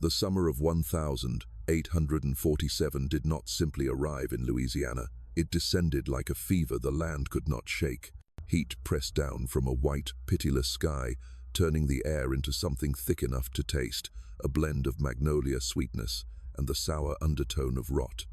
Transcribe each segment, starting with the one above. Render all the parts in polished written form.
The summer of 1847 did not simply arrive in Louisiana. It descended like a fever the land could not shake. Heat pressed down from a white, pitiless sky, turning the air into something thick enough to taste, a blend of magnolia sweetness and the sour undertone of rot.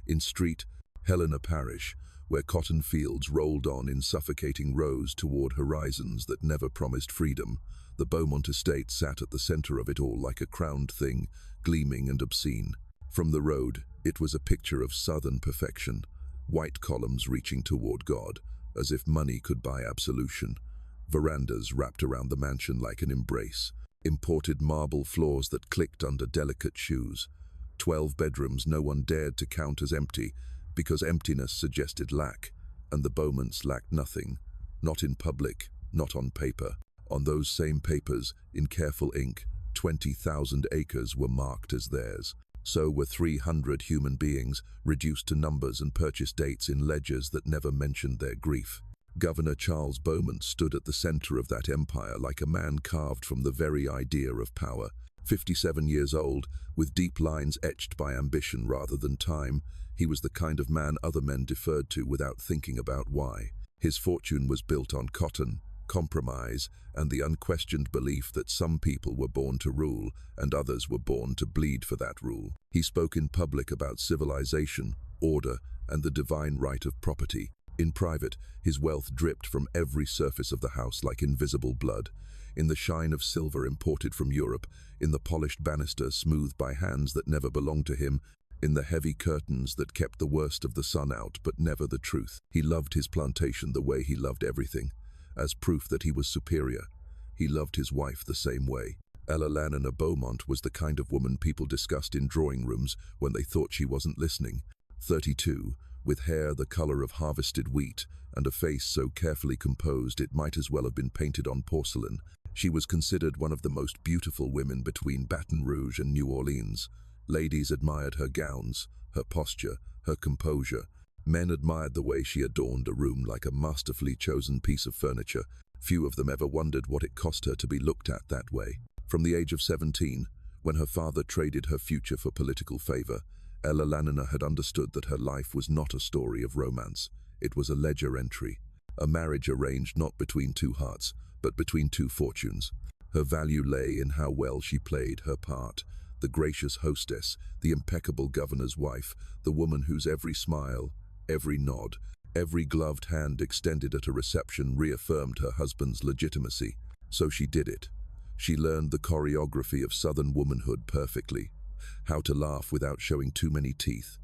In street, Helena Parish, where cotton fields rolled on in suffocating rows toward horizons that never promised freedom, the Beaumont estate sat at the center of it all like a crowned thing, gleaming and obscene. From the road, it was a picture of southern perfection, white columns reaching toward God, as if money could buy absolution. Verandas wrapped around the mansion like an embrace, imported marble floors that clicked under delicate shoes. 12 bedrooms no one dared to count as empty, because emptiness suggested lack, and the Beaumonts lacked nothing, not in public, not on paper. On those same papers, in careful ink, 20,000 acres were marked as theirs. So were 300 human beings, reduced to numbers and purchase dates in ledgers that never mentioned their grief. Governor Charles Beaumont stood at the center of that empire like a man carved from the very idea of power. 57 years old, with deep lines etched by ambition rather than time, he was the kind of man other men deferred to without thinking about why. His fortune was built on cotton, compromise, and the unquestioned belief that some people were born to rule and others were born to bleed for that rule. He spoke in public about civilization, order, and the divine right of property. In private, his wealth dripped from every surface of the house like invisible blood, in the shine of silver imported from Europe, in the polished banister smoothed by hands that never belonged to him, in the heavy curtains that kept the worst of the sun out but never the truth. He loved his plantation the way he loved everything, as proof that he was superior. He loved his wife the same way. Louisiana Beaumont was the kind of woman people discussed in drawing rooms when they thought she wasn't listening. 32, with hair the color of harvested wheat and a face so carefully composed it might as well have been painted on porcelain, she was considered one of the most beautiful women between Baton Rouge and New Orleans. Ladies admired her gowns, her posture, her composure. Men admired the way she adorned a room like a masterfully chosen piece of furniture. Few of them ever wondered what it cost her to be looked at that way. From the age of 17, when her father traded her future for political favor, Louisiana had understood that her life was not a story of romance. It was a ledger entry, a marriage arranged not between two hearts, but between two fortunes. Her value lay in how well she played her part, the gracious hostess, the impeccable governor's wife, the woman whose every smile, every nod, every gloved hand extended at a reception reaffirmed her husband's legitimacy. So she did it. She learned the choreography of Southern womanhood perfectly. How to laugh without showing too many teeth.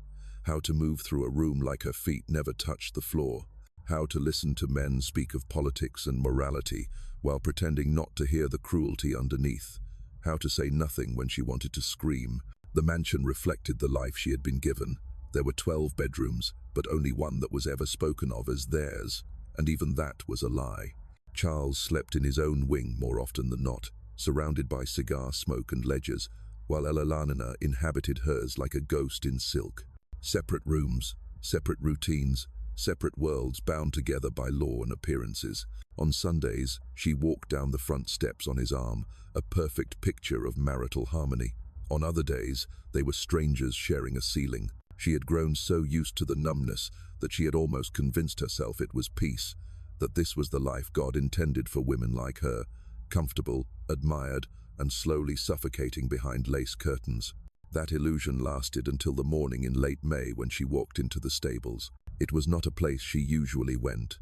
How to move through a room like her feet never touched the floor. How to listen to men speak of politics and morality while pretending not to hear the cruelty underneath. How to say nothing when she wanted to scream. The mansion reflected the life she had been given. There were 12 bedrooms, but only one that was ever spoken of as theirs, and even that was a lie. Charles slept in his own wing more often than not, surrounded by cigar smoke and ledgers, while Louisiana inhabited hers like a ghost in silk. Separate rooms, separate routines, separate worlds bound together by law and appearances. On Sundays, she walked down the front steps on his arm, a perfect picture of marital harmony. On other days, they were strangers sharing a ceiling. She had grown so used to the numbness that she had almost convinced herself it was peace, that this was the life God intended for women like her, comfortable, admired, and slowly suffocating behind lace curtains. That illusion lasted until the morning in late May when she walked into the stables. It was not a place she usually went.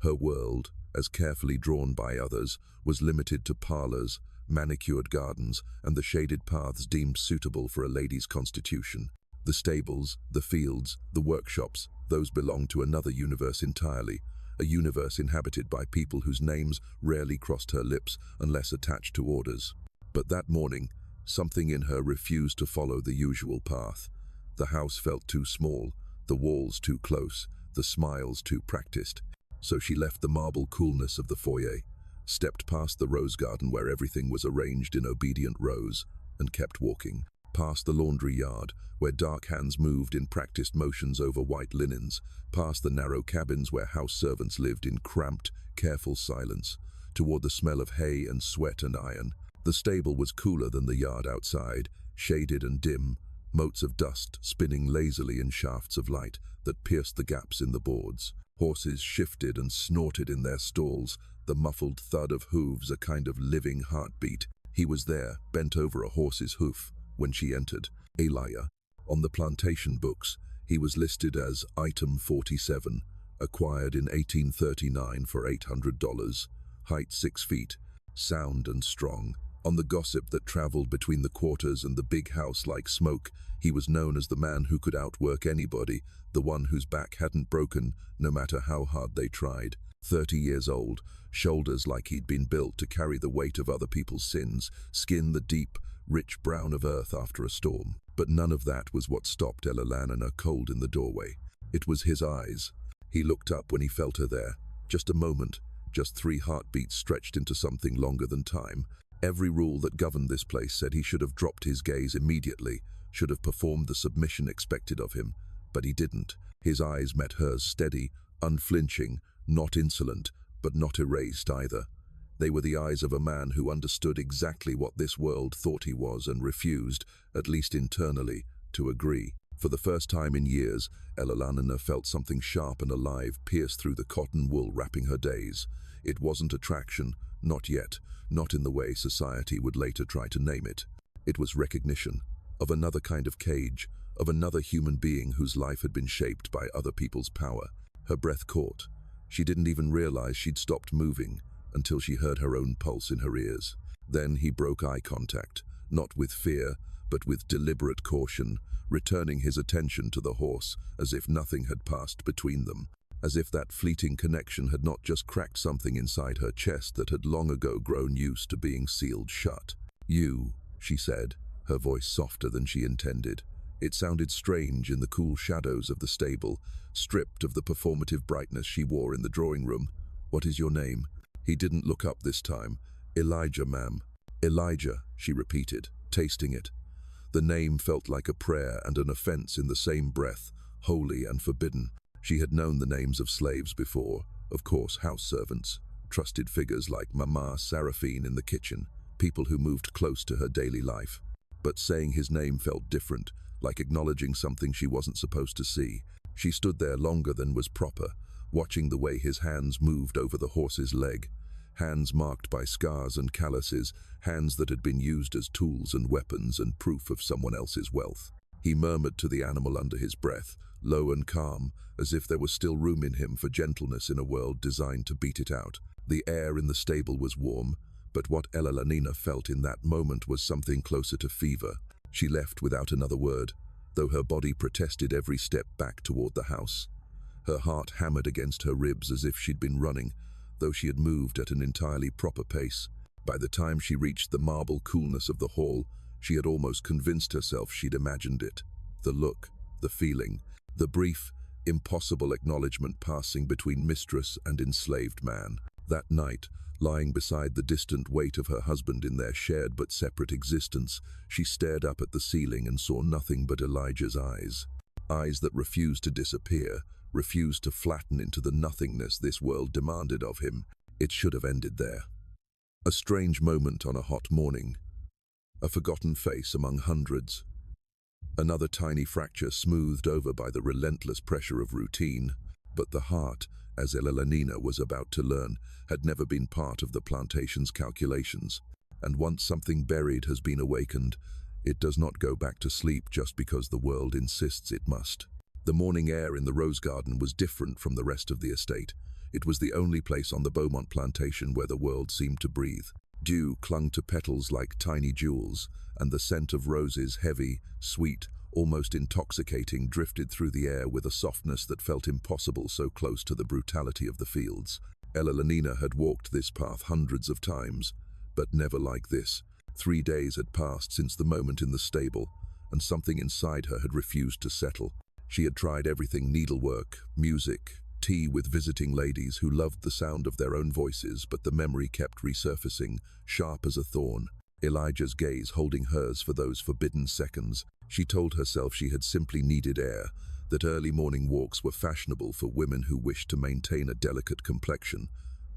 Her world, as carefully drawn by others, was limited to parlors, manicured gardens, and the shaded paths deemed suitable for a lady's constitution. The stables, the fields, the workshops, those belonged to another universe entirely, a universe inhabited by people whose names rarely crossed her lips unless attached to orders. But that morning, something in her refused to follow the usual path. The house felt too small, the walls too close, the smiles too practiced. So she left the marble coolness of the foyer, stepped past the rose garden where everything was arranged in obedient rows, and kept walking. Past the laundry yard, where dark hands moved in practiced motions over white linens, past the narrow cabins where house servants lived in cramped, careful silence, toward the smell of hay and sweat and iron. The stable was cooler than the yard outside, shaded and dim, motes of dust spinning lazily in shafts of light that pierced the gaps in the boards. Horses shifted and snorted in their stalls, the muffled thud of hooves a kind of living heartbeat. He was there, bent over a horse's hoof, when she entered. Elijah. On the plantation books, he was listed as Item 47, acquired in 1839 for $800, height 6 feet, sound and strong. On the gossip that traveled between the quarters and the big house like smoke, he was known as the man who could outwork anybody, the one whose back hadn't broken, no matter how hard they tried. 30 years old, shoulders like he'd been built to carry the weight of other people's sins, skin the deep, rich brown of earth after a storm. But none of that was what stopped Elelana cold in the doorway. It was his eyes. He looked up when he felt her there. Just a moment, just 3 heartbeats stretched into something longer than time. Every rule that governed this place said he should have dropped his gaze immediately, should have performed the submission expected of him. But he didn't. His eyes met hers, steady, unflinching, not insolent, but not erased either. They were the eyes of a man who understood exactly what this world thought he was and refused, at least internally, to agree. For the first time in years, Elelana felt something sharp and alive pierce through the cotton wool wrapping her days. It wasn't attraction, not yet, not in the way society would later try to name it. It was recognition of another kind of cage, of another human being whose life had been shaped by other people's power. Her breath caught. She didn't even realize she'd stopped moving until she heard her own pulse in her ears. Then he broke eye contact, not with fear, but with deliberate caution, returning his attention to the horse as if nothing had passed between them. As if that fleeting connection had not just cracked something inside her chest that had long ago grown used to being sealed shut. "You," she said, her voice softer than she intended. It sounded strange in the cool shadows of the stable, stripped of the performative brightness she wore in the drawing room. "What is your name?" He didn't look up this time. "Elijah, ma'am." "Elijah," she repeated, tasting it. The name felt like a prayer and an offense in the same breath, holy and forbidden. She had known the names of slaves before, of course house servants, trusted figures like Mama Seraphine in the kitchen, people who moved close to her daily life. But saying his name felt different, like acknowledging something she wasn't supposed to see. She stood there longer than was proper, watching the way his hands moved over the horse's leg. Hands marked by scars and calluses, hands that had been used as tools and weapons and proof of someone else's wealth. He murmured to the animal under his breath, low and calm, as if there was still room in him for gentleness in a world designed to beat it out. The air in the stable was warm, but what Elelana felt in that moment was something closer to fever. She left without another word, though her body protested every step back toward the house. Her heart hammered against her ribs as if she'd been running, though she had moved at an entirely proper pace. By the time she reached the marble coolness of the hall, she had almost convinced herself she'd imagined it. The look, the feeling, the brief, impossible acknowledgement passing between mistress and enslaved man. That night, lying beside the distant weight of her husband in their shared but separate existence, she stared up at the ceiling and saw nothing but Elijah's eyes. Eyes that refused to disappear, refused to flatten into the nothingness this world demanded of him. It should have ended there. A strange moment on a hot morning. A forgotten face among hundreds. Another tiny fracture smoothed over by the relentless pressure of routine. But the heart, as Elelana was about to learn, had never been part of the plantation's calculations. And once something buried has been awakened, it does not go back to sleep just because the world insists it must. The morning air in the rose garden was different from the rest of the estate. It was the only place on the Beaumont plantation where the world seemed to breathe. Dew clung to petals like tiny jewels, and the scent of roses, heavy, sweet, almost intoxicating, drifted through the air with a softness that felt impossible so close to the brutality of the fields. Elelana had walked this path hundreds of times, but never like this. 3 days had passed since the moment in the stable, and something inside her had refused to settle. She had tried everything: needlework, music, tea with visiting ladies who loved the sound of their own voices, but the memory kept resurfacing, sharp as a thorn. Elijah's gaze holding hers for those forbidden seconds. She told herself she had simply needed air, that early morning walks were fashionable for women who wished to maintain a delicate complexion.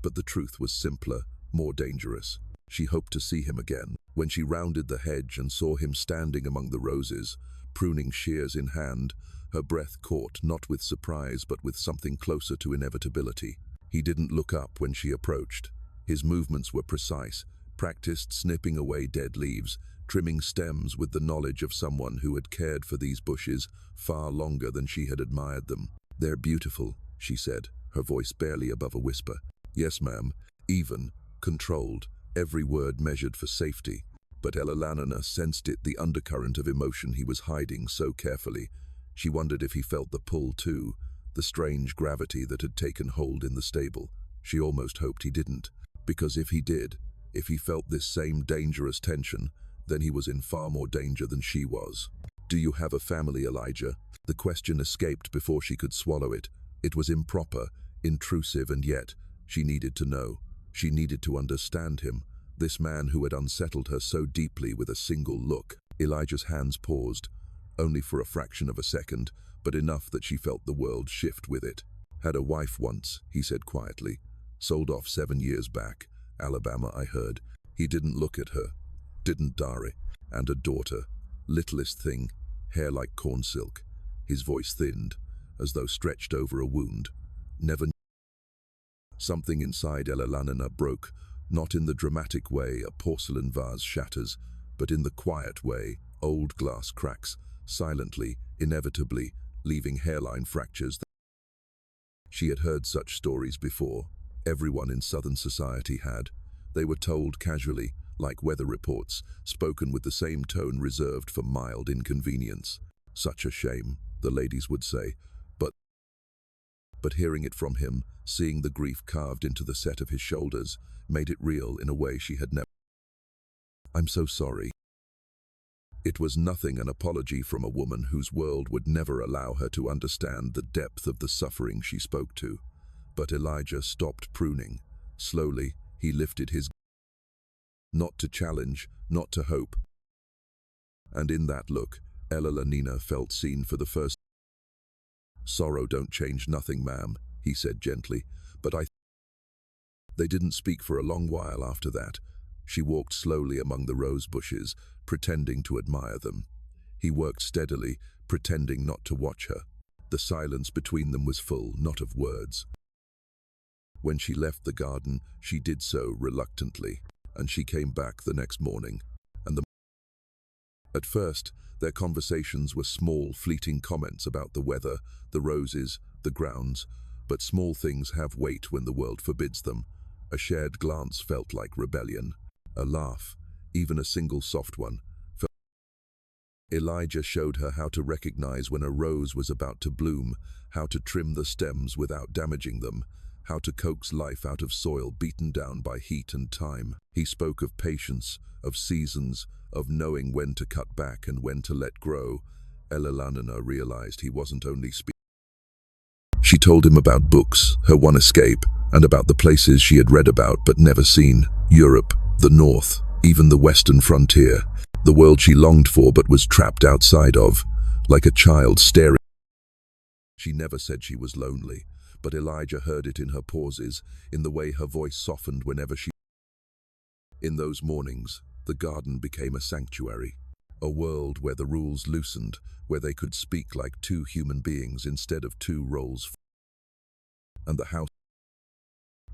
But the truth was simpler, more dangerous. She hoped to see him again. When she rounded the hedge and saw him standing among the roses, pruning shears in hand, her breath caught not with surprise but with something closer to inevitability. He didn't look up when she approached. His movements were precise, practiced snipping away dead leaves, trimming stems with the knowledge of someone who had cared for these bushes far longer than she had admired them. "They're beautiful," she said, her voice barely above a whisper. "Yes, ma'am," even, controlled, every word measured for safety. But Elalanina sensed it, the undercurrent of emotion he was hiding so carefully. She wondered if he felt the pull too, the strange gravity that had taken hold in the stable. She almost hoped he didn't, because if he did, if he felt this same dangerous tension, then he was in far more danger than she was. "Do you have a family, Elijah?" The question escaped before she could swallow it. It was improper, intrusive, and yet she needed to know. She needed to understand him, this man who had unsettled her so deeply with a single look. Elijah's hands paused, only for a fraction of a second, but enough that she felt the world shift with it. "Had a wife once," he said quietly. "Sold off 7 years back. Alabama, I heard." He didn't look at her, didn't dare. "And a daughter. Littlest thing, hair like corn silk." His voice thinned, as though stretched over a wound. "Never." Something inside Elalanina broke, not in the dramatic way a porcelain vase shatters, but in the quiet way old glass cracks, silently, inevitably, leaving hairline fractures. She had heard such stories before. Everyone in Southern society had. They were told casually, like weather reports, spoken with the same tone reserved for mild inconvenience. "Such a shame," the ladies would say, but hearing it from him, seeing the grief carved into the set of his shoulders, made it real in a way she had never. "I'm so sorry." It was nothing, an apology from a woman whose world would never allow her to understand the depth of the suffering she spoke to. But Elijah stopped pruning. Slowly, he lifted his, not to challenge, not to hope. And in that look, Elalanina felt seen for the first. "Sorrow don't change nothing, ma'am," he said gently, "but They didn't speak for a long while after that. She walked slowly among the rose bushes, pretending to admire them. He worked steadily, pretending not to watch her. The silence between them was full, not of words. When she left the garden, she did so reluctantly, and she came back the next morning. At first, their conversations were small, fleeting comments about the weather, the roses, the grounds, but small things have weight when the world forbids them. A shared glance felt like rebellion. A laugh, even a single soft one. Elijah showed her how to recognize when a rose was about to bloom, how to trim the stems without damaging them, how to coax life out of soil beaten down by heat and time. He spoke of patience, of seasons, of knowing when to cut back and when to let grow. Elalanina realized he wasn't only speaking. She told him about books, her one escape, and about the places she had read about but never seen. Europe, the North, even the Western frontier. The world she longed for but was trapped outside of, like a child staring. She never said she was lonely, but Elijah heard it in her pauses, in the way her voice softened whenever she. In those mornings, the garden became a sanctuary, a world where the rules loosened, where they could speak like two human beings instead of two roles. And the house.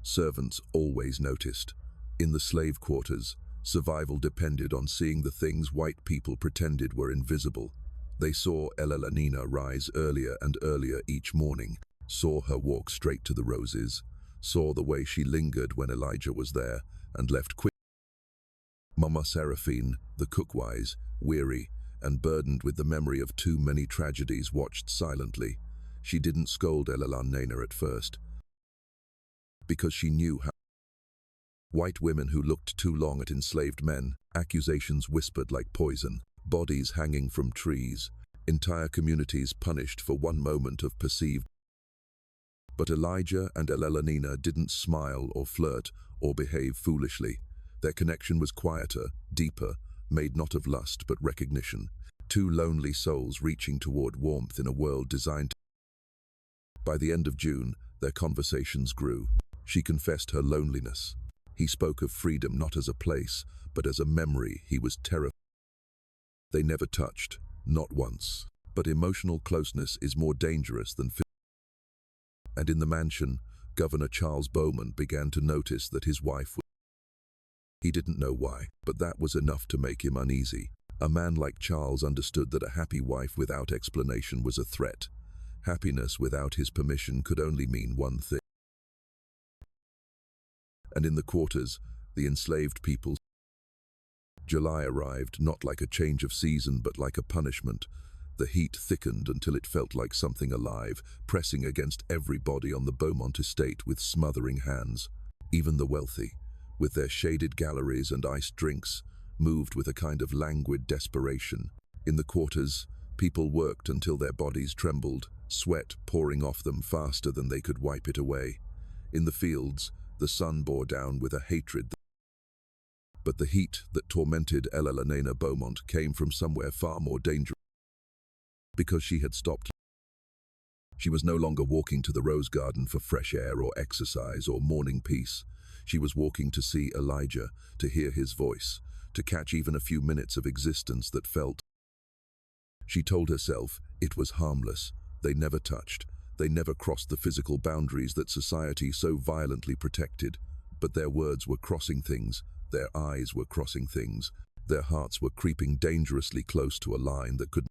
Servants always noticed. In the slave quarters, survival depended on seeing the things white people pretended were invisible. They saw Elalanina rise earlier and earlier each morning, saw her walk straight to the roses, saw the way she lingered when Elijah was there, and left quickly. Mama Seraphine, the cookwife, weary and burdened with the memory of too many tragedies, watched silently. She didn't scold Elalanina at first, because she knew how. White women who looked too long at enslaved men, accusations whispered like poison, bodies hanging from trees, entire communities punished for one moment of perceived. But Elijah and Elalanina didn't smile or flirt or behave foolishly. Their connection was quieter, deeper, made not of lust but recognition. Two lonely souls reaching toward warmth in a world designed. By the end of June, their conversations grew. She confessed her loneliness. He spoke of freedom not as a place, but as a memory. He was terrified. They never touched, not once. But emotional closeness is more dangerous than physical. And in the mansion, Governor Charles Beaumont began to notice that his wife was... He didn't know why, but that was enough to make him uneasy. A man like Charles understood that a happy wife without explanation was a threat. Happiness without his permission could only mean one thing. And in the quarters, the enslaved people... July arrived not like a change of season but like a punishment. The heat thickened until it felt like something alive, pressing against every body on the Beaumont estate with smothering hands. Even the wealthy, with their shaded galleries and iced drinks, moved with a kind of languid desperation. In the quarters, people worked until their bodies trembled, sweat pouring off them faster than they could wipe it away. In the fields, the sun bore down with a hatred. But the heat that tormented Elena Beaumont came from somewhere far more dangerous. Because she had stopped. She was no longer walking to the rose garden for fresh air or exercise or morning peace. She was walking to see Elijah, to hear his voice, to catch even a few minutes of existence that felt. She told herself it was harmless. They never touched. They never crossed the physical boundaries that society so violently protected. But their words were crossing things. Their eyes were crossing things. Their hearts were creeping dangerously close to a line that could...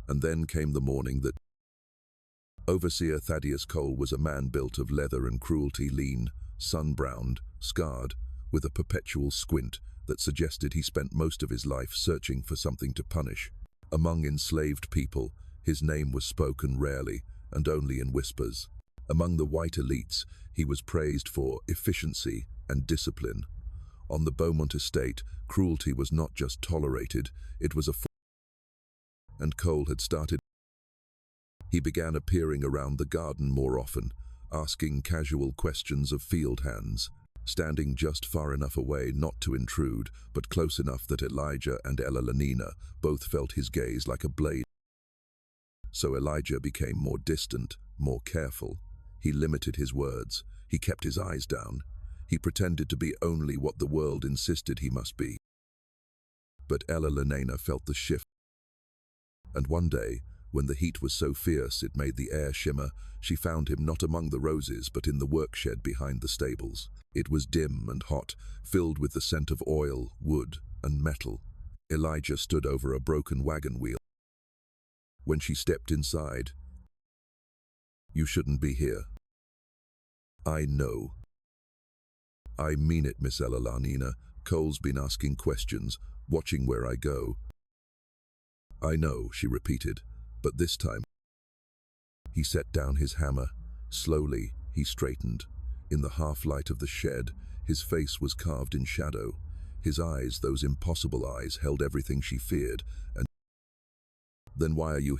And then came the morning that... Overseer Thaddeus Cole was a man built of leather and cruelty, lean, sun-browned, scarred, with a perpetual squint that suggested he spent most of his life searching for something to punish. Among enslaved people, his name was spoken rarely and only in whispers. Among the white elites, he was praised for efficiency and discipline. On the Beaumont estate, cruelty was not just tolerated, it was a form. And Cole had started. He began appearing around the garden more often, asking casual questions of field hands, standing just far enough away not to intrude, but close enough that Elijah and Elena both felt his gaze like a blade. So Elijah became more distant, more careful. He limited his words. He kept his eyes down. He pretended to be only what the world insisted he must be. But Elena felt the shift. And one day, when the heat was so fierce it made the air shimmer, she found him not among the roses but in the workshed behind the stables. It was dim and hot, filled with the scent of oil, wood, and metal. Elijah stood over a broken wagon wheel. When she stepped inside, "You shouldn't be here." "I know." "I mean it, Miss Elena. Cole's been asking questions, watching where I go." "I know," she repeated, "but this time..." He set down his hammer. Slowly, he straightened. In the half-light of the shed, his face was carved in shadow. His eyes, those impossible eyes, held everything she feared. And "Then why are you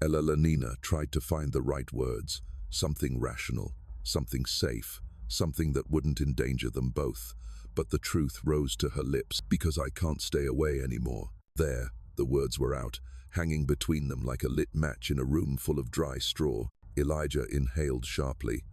here?" Elena tried to find the right words. Something rational, something safe, something that wouldn't endanger them both. But the truth rose to her lips. "Because I can't stay away anymore." There, the words were out, hanging between them like a lit match in a room full of dry straw. Elijah inhaled sharply,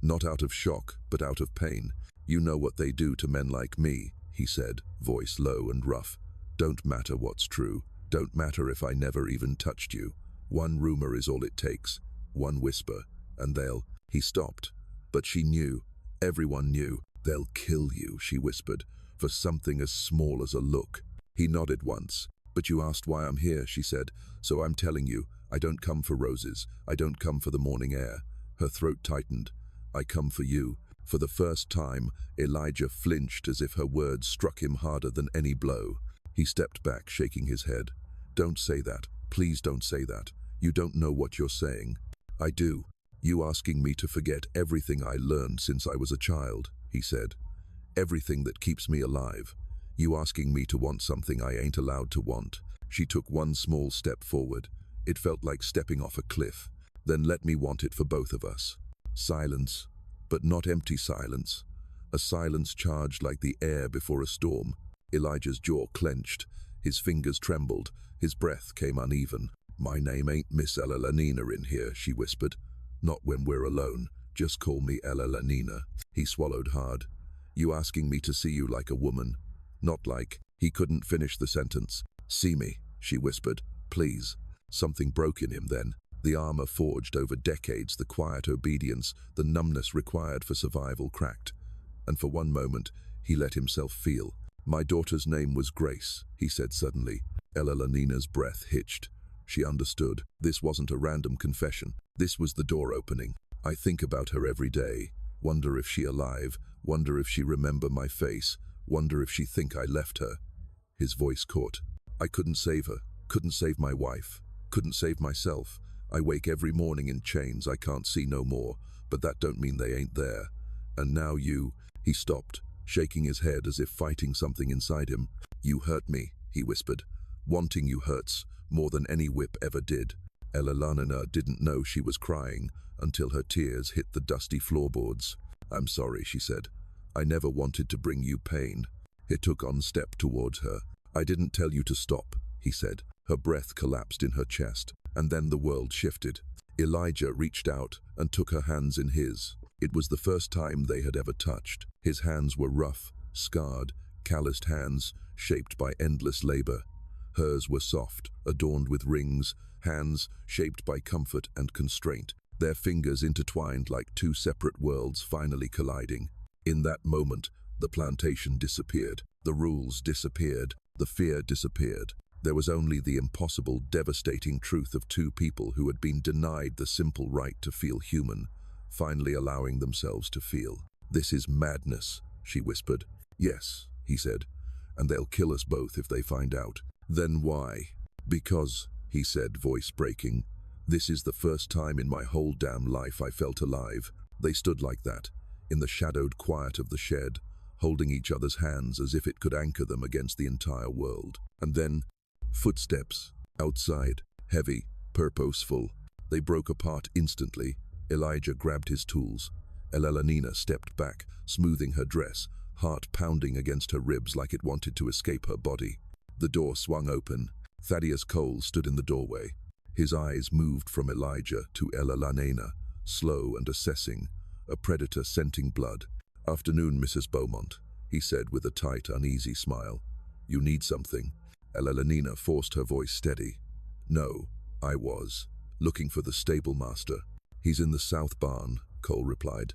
not out of shock, but out of pain. "You know what they do to men like me," he said, voice low and rough. "Don't matter what's true. Don't matter if I never even touched you. One rumor is all it takes. One whisper, and they'll..." He stopped, but she knew. Everyone knew. "They'll kill you," she whispered, "for something as small as a look." He nodded once. "But you asked why I'm here," she said, "so I'm telling you, I don't come for roses. I don't come for the morning air." Her throat tightened. "I come for you." For the first time, Elijah flinched as if her words struck him harder than any blow. He stepped back, shaking his head. "Don't say that. Please don't say that. You don't know what you're saying." "I do. You asking me to forget everything I learned since I was a child," he said. "Everything that keeps me alive. You asking me to want something I ain't allowed to want." She took one small step forward. It felt like stepping off a cliff. "Then let me want it for both of us." Silence, but not empty silence. A silence charged like the air before a storm. Elijah's jaw clenched. His fingers trembled. His breath came uneven. "My name ain't Miss Elena in here," she whispered. "Not when we're alone. Just call me Ella Lanina. He swallowed hard. You asking me to see you like a woman, not like. He couldn't finish the sentence. See me, she whispered. Please. Something broke in him then. The armor forged over decades, the quiet obedience, the numbness required for survival cracked. And for one moment, he let himself feel. My daughter's name was Grace, he said suddenly. Ella Lanina's breath hitched. She understood. This wasn't a random confession. This was the door opening. I think about her every day. Wonder if she alive. Wonder if she remember my face. Wonder if she think I left her. His voice caught. I couldn't save her. Couldn't save my wife. Couldn't save myself. I wake every morning in chains I can't see no more, but that don't mean they ain't there. And now you. He stopped, shaking his head as if fighting something inside him. You hurt me, he whispered. Wanting you hurts more than any whip ever did. Ella Lanina didn't know she was crying until her tears hit the dusty floorboards. I'm sorry, she said. I never wanted to bring you pain. He took on step towards her. I didn't tell you to stop, he said. Her breath collapsed in her chest, and then the world shifted. Elijah reached out and took her hands in his. It was the first time they had ever touched. His hands were rough, scarred, calloused hands, shaped by endless labor. Hers were soft, adorned with rings, hands shaped by comfort and constraint, their fingers intertwined like two separate worlds finally colliding. In that moment, the plantation disappeared, the rules disappeared, the fear disappeared. There was only the impossible, devastating truth of two people who had been denied the simple right to feel human, finally allowing themselves to feel. This is madness, she whispered. Yes, he said, and they'll kill us both if they find out. Then why? Because, he said, voice breaking, this is the first time in my whole damn life I felt alive. They stood like that, in the shadowed quiet of the shed, holding each other's hands as if it could anchor them against the entire world. And then, footsteps, outside, heavy, purposeful. They broke apart instantly. Elijah grabbed his tools. Ella Lanina stepped back, smoothing her dress, heart pounding against her ribs like it wanted to escape her body. The door swung open. Thaddeus Cole stood in the doorway. His eyes moved from Elijah to Ella Lanina, slow and assessing, a predator scenting blood. Afternoon, Mrs. Beaumont, he said with a tight, uneasy smile. You need something? Ella Lanina forced her voice steady. No, I was. Looking for the stable master. He's in the south barn, Cole replied.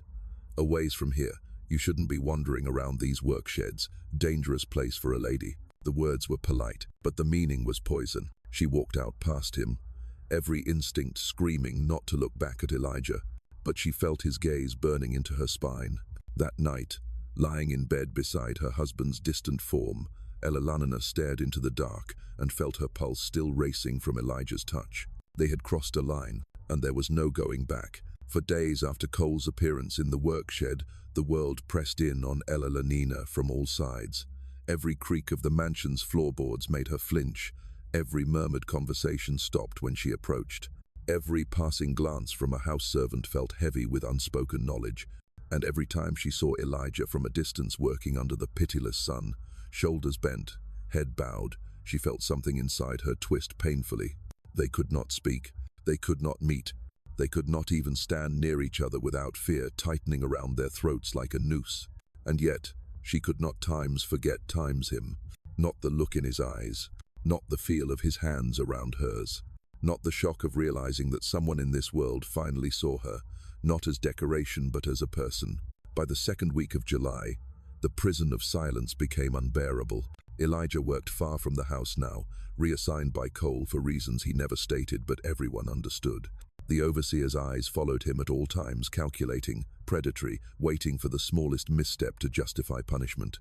A ways from here. You shouldn't be wandering around these work sheds. Dangerous place for a lady. The words were polite, but the meaning was poison. She walked out past him, every instinct screaming not to look back at Elijah, but she felt his gaze burning into her spine. That night, lying in bed beside her husband's distant form, Ella Lanina stared into the dark and felt her pulse still racing from Elijah's touch. They had crossed a line, and there was no going back. For days after Cole's appearance in the work shed, the world pressed in on Ella Lanina from all sides. Every creak of the mansion's floorboards made her flinch. Every murmured conversation stopped when she approached. Every passing glance from a house servant felt heavy with unspoken knowledge. And every time she saw Elijah from a distance working under the pitiless sun, shoulders bent, head bowed, she felt something inside her twist painfully. They could not speak. They could not meet. They could not even stand near each other without fear tightening around their throats like a noose. And yet, she could not forget him. Not the look in his eyes, not the feel of his hands around hers, not the shock of realizing that someone in this world finally saw her, not as decoration but as a person. By the second week of July, the prison of silence became unbearable. Elijah worked far from the house now, reassigned by Cole for reasons he never stated but everyone understood. The overseer's eyes followed him at all times, calculating, predatory, waiting for the smallest misstep to justify punishment.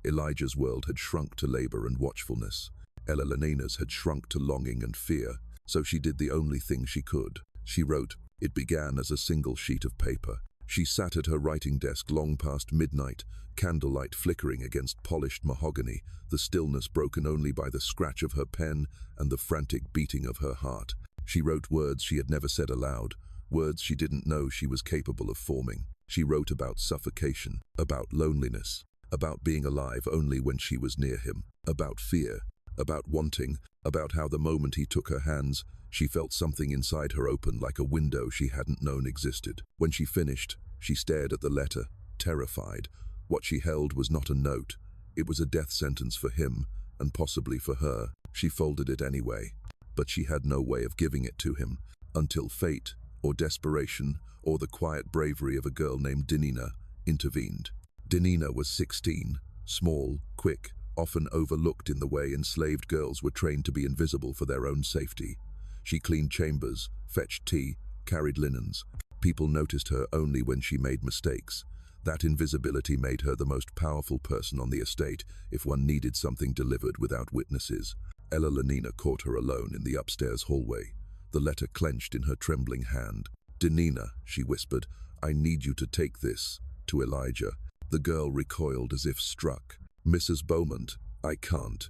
Elijah's world had shrunk to labor and watchfulness. Ella Lanina's had shrunk to longing and fear, so she did the only thing she could. She wrote. It began as a single sheet of paper. She sat at her writing desk long past midnight, candlelight flickering against polished mahogany, the stillness broken only by the scratch of her pen and the frantic beating of her heart. She wrote words she had never said aloud, words she didn't know she was capable of forming. She wrote about suffocation, about loneliness, about being alive only when she was near him, about fear, about wanting, about how the moment he took her hands, she felt something inside her open like a window she hadn't known existed. When she finished, She stared at the letter, terrified. What she held was not a note. It was a death sentence for him, and possibly for her. She folded it anyway, but she had no way of giving it to him, until fate, or desperation, or the quiet bravery of a girl named Denina intervened. Denina was 16, small, quick, often overlooked in the way enslaved girls were trained to be invisible for their own safety. She cleaned chambers, fetched tea, carried linens. People noticed her only when she made mistakes. That invisibility made her the most powerful person on the estate if one needed something delivered without witnesses. Ella Lenina caught her alone in the upstairs hallway, the letter clenched in her trembling hand. "Denina," she whispered, "I need you to take this," to Elijah. The girl recoiled as if struck. "Mrs. Beaumont, I can't.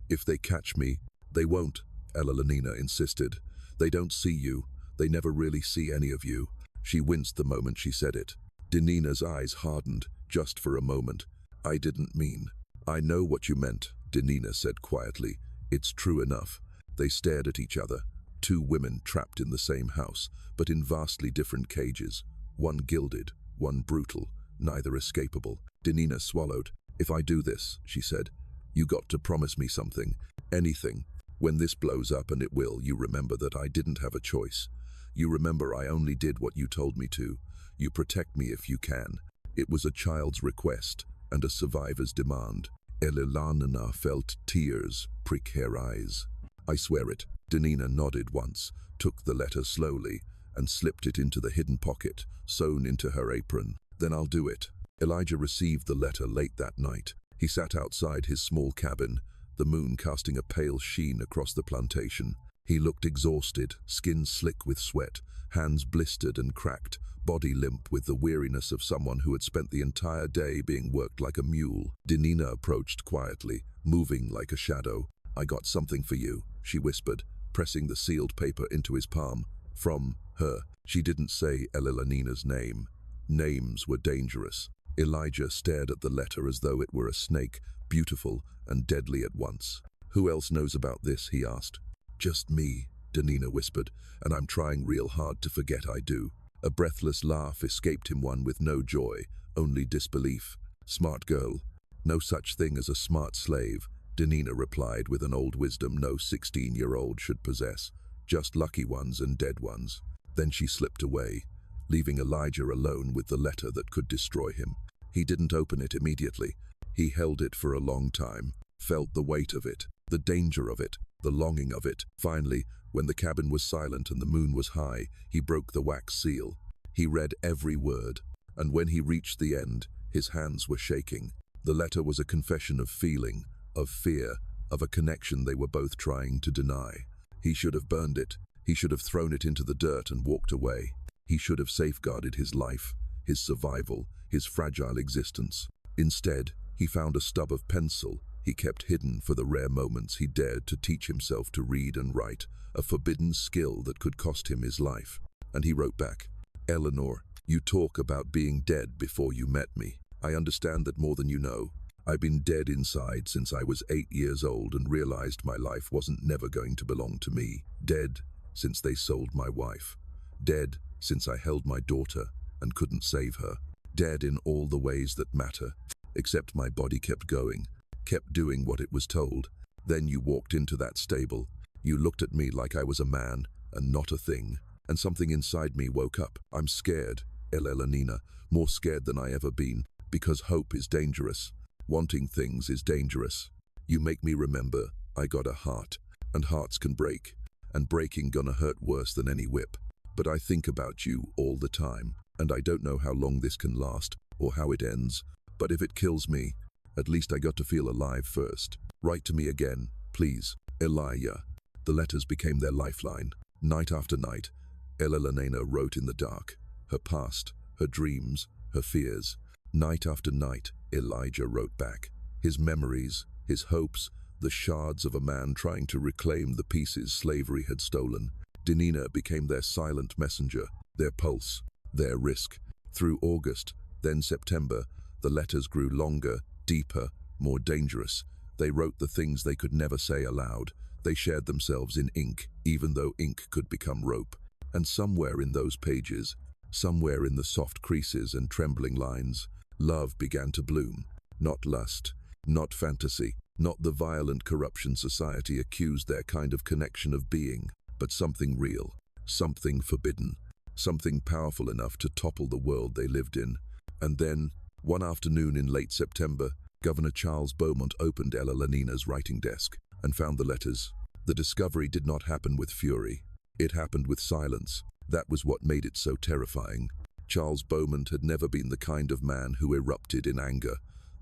If they catch me—" "They won't," Ella Lenina insisted. "They don't see you. They never really see any of you." She winced the moment she said it. Denina's eyes hardened, just for a moment. "I didn't mean." "I know what you meant," Denina said quietly. "It's true enough." They stared at each other, two women trapped in the same house, but in vastly different cages. One gilded, one brutal, neither escapable. Denina swallowed. "If I do this," she said, "you got to promise me something. Anything. When this blows up, and it will, you remember that I didn't have a choice. You remember I only did what you told me to. You protect me if you can." It was a child's request and a survivor's demand. Elilana felt tears prick her eyes. "I swear it." Denina nodded once, took the letter slowly, and slipped it into the hidden pocket, sewn into her apron. "Then I'll do it." Elijah received the letter late that night. He sat outside his small cabin, the moon casting a pale sheen across the plantation. He looked exhausted, skin slick with sweat, hands blistered and cracked, body limp with the weariness of someone who had spent the entire day being worked like a mule. Denina approached quietly, moving like a shadow. "I got something for you," she whispered, pressing the sealed paper into his palm. "From her." She didn't say Elilanina's name. Names were dangerous. Elijah stared at the letter as though it were a snake, beautiful and deadly at once. "Who else knows about this?" he asked. "Just me," Denina whispered, "and I'm trying real hard to forget I do." A breathless laugh escaped him, one with no joy, only disbelief. "Smart girl." "No such thing as a smart slave," Denina replied with an old wisdom no 16-year-old should possess. "Just lucky ones and dead ones." Then she slipped away, leaving Elijah alone with the letter that could destroy him. He didn't open it immediately. He held it for a long time, felt the weight of it, the danger of it, the longing of it. Finally, when the cabin was silent and the moon was high, he broke the wax seal. He read every word, and when he reached the end, his hands were shaking. The letter was a confession of feeling, of fear, of a connection they were both trying to deny. He should have burned it. He should have thrown it into the dirt and walked away. He should have safeguarded his life, his survival, his fragile existence. Instead, he found a stub of pencil he kept hidden for the rare moments he dared to teach himself to read and write, a forbidden skill that could cost him his life. And he wrote back, "Eleanor, you talk about being dead before you met me. I understand that more than you know. I've been dead inside since I was 8 years old and realized my life wasn't never going to belong to me. Dead since they sold my wife. Dead since I held my daughter and couldn't save her. Dead in all the ways that matter. Except my body kept going, kept doing what it was told. Then you walked into that stable. You looked at me like I was a man and not a thing. And something inside me woke up. I'm scared, Elelanina, more scared than I ever been, because hope is dangerous. Wanting things is dangerous. You make me remember I got a heart, and hearts can break, and breaking gonna hurt worse than any whip. But I think about you all the time, and I don't know how long this can last, or how it ends. But if it kills me, at least I got to feel alive first. Write to me again, please. Elijah." The letters became their lifeline. Night after night, Elelanina wrote in the dark, her past, her dreams, her fears. Night after night, Elijah wrote back, his memories, his hopes, the shards of a man trying to reclaim the pieces slavery had stolen. Denina became their silent messenger, their pulse, their risk. Through August, then September, the letters grew longer, deeper, more dangerous. They wrote the things they could never say aloud. They shared themselves in ink, even though ink could become rope. And somewhere in those pages, Somewhere in the soft creases and trembling lines, love began to bloom. Not lust, not fantasy, not the violent corruption society accused their kind of connection of being, but something real, something forbidden, something powerful enough to topple the world they lived in. And then, one afternoon in late September, Governor Charles Beaumont opened Ella Lenina's writing desk and found the letters. The discovery did not happen with fury. It happened with silence. That was what made it so terrifying. Charles Beaumont had never been the kind of man who erupted in anger.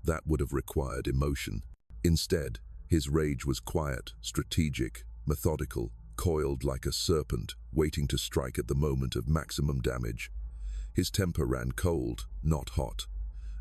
That would have required emotion. Instead, his rage was quiet, strategic, methodical, coiled like a serpent, waiting to strike at the moment of maximum damage. His temper ran cold, not hot.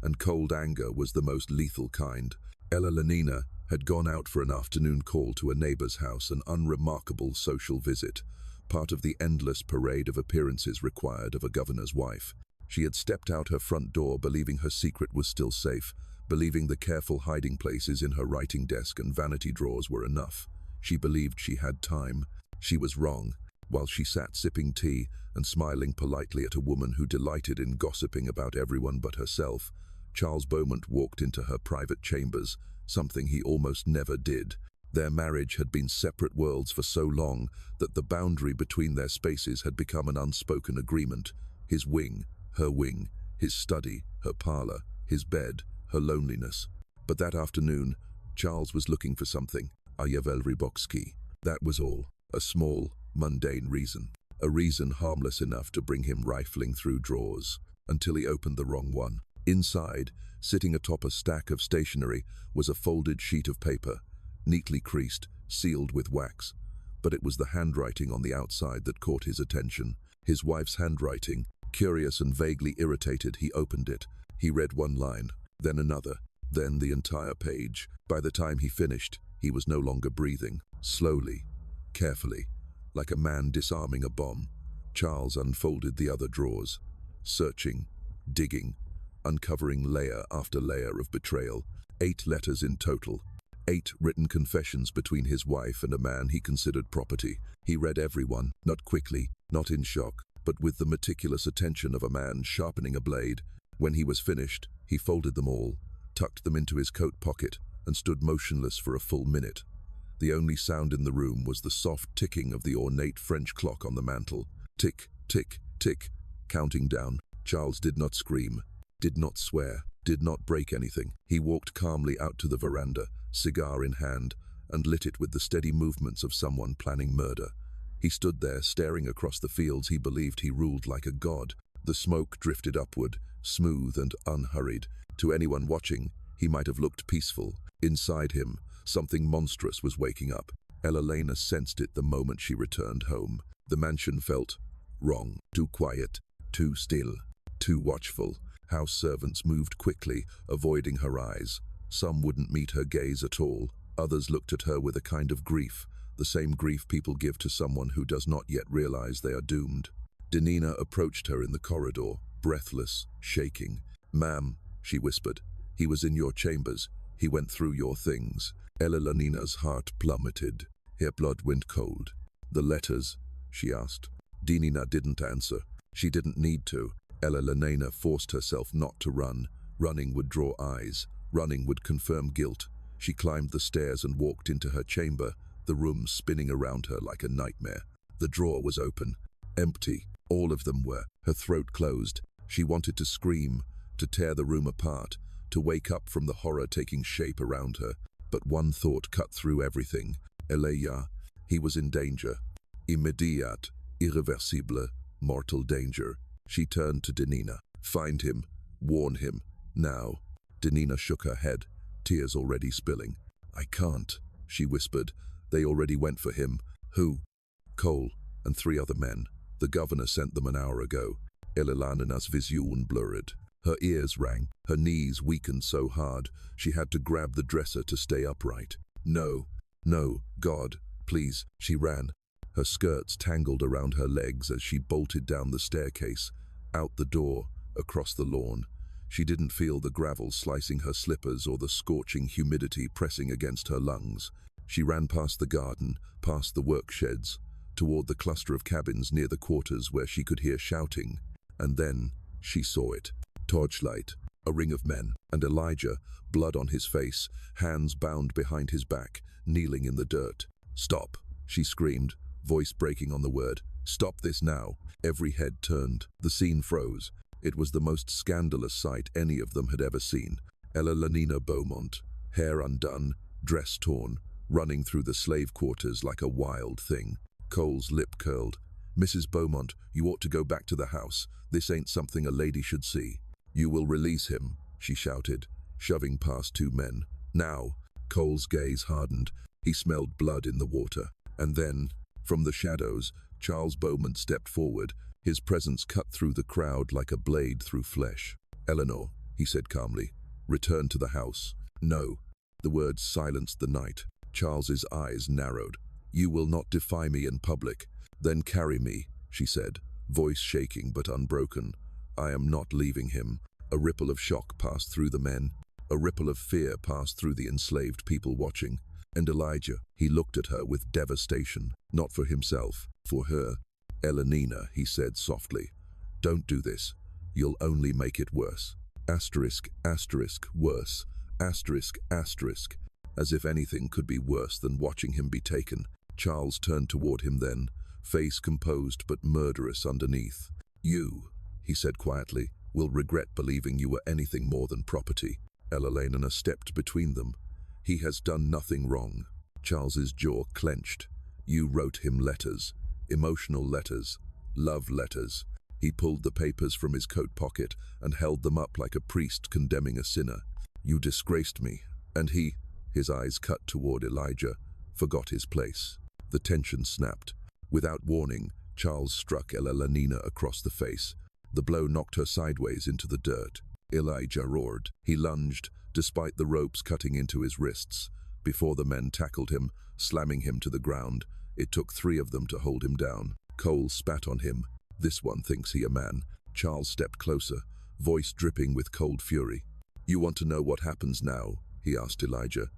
And cold anger was the most lethal kind. Ella Lenina had gone out for an afternoon call to a neighbor's house, an unremarkable social visit, part of the endless parade of appearances required of a governor's wife. She had stepped out her front door believing her secret was still safe, believing the careful hiding places in her writing desk and vanity drawers were enough. She believed she had time. She was wrong. While she sat sipping tea and smiling politely at a woman who delighted in gossiping about everyone but herself, Charles Beaumont walked into her private chambers, something he almost never did. Their marriage had been separate worlds for so long that the boundary between their spaces had become an unspoken agreement. His wing, her wing, his study, her parlor, his bed, her loneliness. But that afternoon, Charles was looking for something. Archival Rybowski. That was all. A small, mundane reason. A reason harmless enough to bring him rifling through drawers, until he opened the wrong one. Inside, sitting atop a stack of stationery, was a folded sheet of paper, neatly creased, sealed with wax. But it was the handwriting on the outside that caught his attention. His wife's handwriting. Curious and vaguely irritated, he opened it. He read one line, then another, then the entire page. By the time he finished, he was no longer breathing. Slowly, carefully, like a man disarming a bomb, Charles unfolded the other drawers, searching, digging, uncovering layer after layer of betrayal. 8 letters in total. 8 written confessions between his wife and a man he considered property. He read every one, not quickly, not in shock, but with the meticulous attention of a man sharpening a blade. When he was finished, he folded them all, tucked them into his coat pocket, and stood motionless for a full minute. The only sound in the room was the soft ticking of the ornate French clock on the mantel. Tick, tick, tick, counting down. Charles did not scream, did not swear, did not break anything. He walked calmly out to the veranda, cigar in hand, and lit it with the steady movements of someone planning murder. He stood there, staring across the fields he believed he ruled like a god. The smoke drifted upward, smooth and unhurried. To anyone watching, he might have looked peaceful. Inside him, something monstrous was waking up. Ella Lena sensed it the moment she returned home. The mansion felt wrong, too quiet, too still, too watchful. House servants moved quickly, avoiding her eyes. Some wouldn't meet her gaze at all. Others looked at her with a kind of grief, the same grief people give to someone who does not yet realize they are doomed. Denina approached her in the corridor, breathless, shaking. "Ma'am," she whispered, "he was in your chambers. He went through your things." Ella Lenina's heart plummeted. Her blood went cold. "The letters?" she asked. Denina didn't answer. She didn't need to. Ella Lenina forced herself not to run. Running would draw eyes. Running would confirm guilt. She climbed the stairs and walked into her chamber, the room spinning around her like a nightmare. The drawer was open. Empty. All of them were. Her throat closed. She wanted to scream, to tear the room apart, to wake up from the horror taking shape around her. But one thought cut through everything. Eleya. He was in danger. Immediate, irreversible, mortal danger. She turned to Denina. "Find him. Warn him. Now." Denina shook her head, tears already spilling. "I can't," she whispered. "They already went for him." "Who?" "Cole and 3 other men. The governor sent them an hour ago." Elilana's vision blurred. Her ears rang. Her knees weakened so hard she had to grab the dresser to stay upright. "No, no, God, please." She ran. Her skirts tangled around her legs as she bolted down the staircase, out the door, across the lawn. She didn't feel the gravel slicing her slippers or the scorching humidity pressing against her lungs. She ran past the garden, past the work sheds, toward the cluster of cabins near the quarters where she could hear shouting. And then she saw it. Torchlight, a ring of men, and Elijah, blood on his face, hands bound behind his back, kneeling in the dirt. "Stop," she screamed, voice breaking on the word. "Stop this now." Every head turned. The scene froze. It was the most scandalous sight any of them had ever seen. Elalina Beaumont, hair undone, dress torn, running through the slave quarters like a wild thing. Cole's lip curled. "Mrs. Beaumont, you ought to go back to the house. This ain't something a lady should see." "You will release him," she shouted, shoving past two men. "Now." Cole's gaze hardened. He smelled blood in the water. And then, from the shadows, Charles Beaumont stepped forward. His presence cut through the crowd like a blade through flesh. "Eleanor," he said calmly, "return to the house." "No." The words silenced the night. Charles's eyes narrowed. "You will not defy me in public." "Then carry me," she said, voice shaking but unbroken. "I am not leaving him." A ripple of shock passed through the men. A ripple of fear passed through the enslaved people watching. And Elijah, he looked at her with devastation, not for himself, for her. "Elanina," he said softly, "don't do this. You'll only make it worse." Asterisk, asterisk, worse. Asterisk, asterisk. As if anything could be worse than watching him be taken. Charles turned toward him then, face composed but murderous underneath. "You," he said quietly, "will regret believing you were anything more than property." Elalina stepped between them. "He has done nothing wrong." Charles's jaw clenched. "You wrote him letters. Emotional letters. Love letters." He pulled the papers from his coat pocket and held them up like a priest condemning a sinner. "You disgraced me." And he, his eyes cut toward Elijah, forgot his place. The tension snapped. Without warning, Charles struck Elalina across the face. The blow knocked her sideways into the dirt. Elijah roared. He lunged, despite the ropes cutting into his wrists. Before the men tackled him, slamming him to the ground, it took 3 of them to hold him down. Cole spat on him. "This one thinks he a man." Charles stepped closer, voice dripping with cold fury. "You want to know what happens now?" he asked Elijah.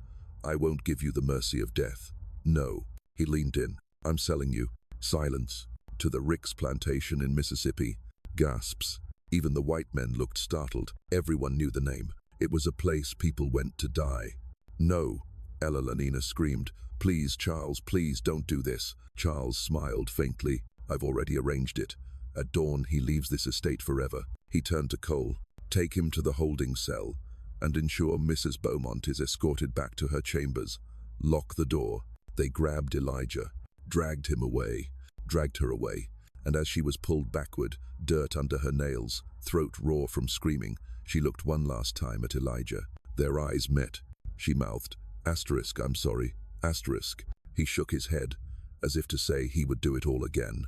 "I won't give you the mercy of death." "No." He leaned in. "I'm selling you." Silence. "To the Ricks Plantation in Mississippi." Gasps. Even the white men looked startled. Everyone knew the name. It was a place people went to die. "No," Elalina screamed. "Please, Charles, please don't do this." Charles smiled faintly. "I've already arranged it. At dawn, he leaves this estate forever." He turned to Cole. "Take him to the holding cell and ensure Mrs. Beaumont is escorted back to her chambers. Lock the door." They grabbed Elijah, dragged her away, and as she was pulled backward, dirt under her nails, throat raw from screaming, she looked one last time at Elijah. Their eyes met. She mouthed, "Asterisk, I'm sorry. Asterisk." He shook his head, as if to say he would do it all again.